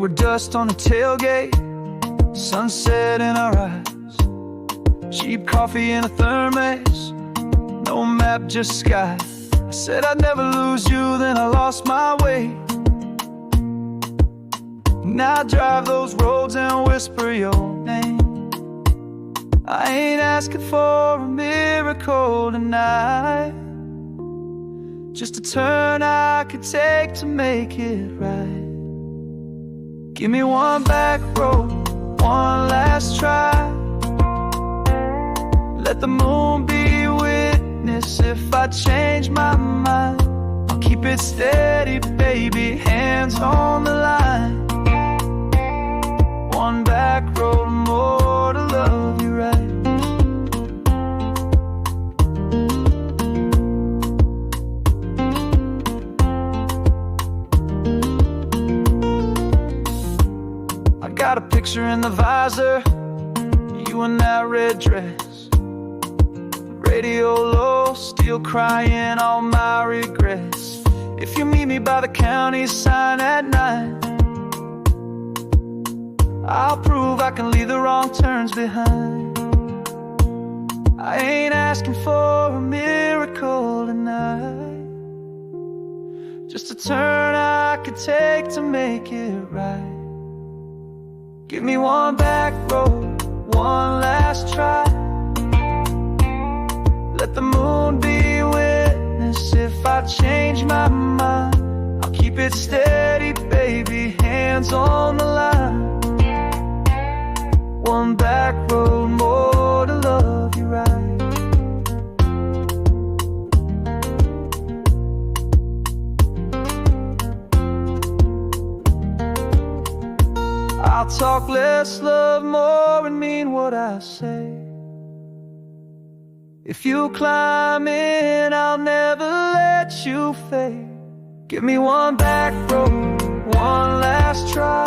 were dust on the tailgate, sunset in our eyes, cheap coffee in a thermos, no map, just sky. I said I'd never lose you, then I lost my way. Now I drive those roads and whisper your name. I ain't asking for a miracle tonight, just a turn I could take to make it right. Give me one back road, one last try. Let the moon be witness if I change my mind. I'll keep it steady, baby, hands on the line. One back road more to love you right. I got a picture in the visor, you in that red dress, radio low, still crying all my regrets. If you meet me by the county sign at night, I'll prove I can leave the wrong turns behind. I ain't asking for a miracle tonight, just a turn I could take to make it right. Give me one back road, one last try. Let the moon be witness if I change my mind. I'll keep it steady, baby, hands on the line. One back road more to love you right. I'll talk less, love more, and mean what I say. If you climb in, I'll never let you fade. Give me one back road, one last try.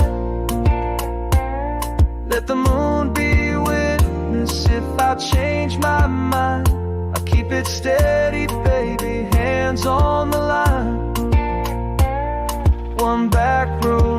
Let the moon be witness if I change my mind. I'll keep it steady, baby, hands on the line. One back road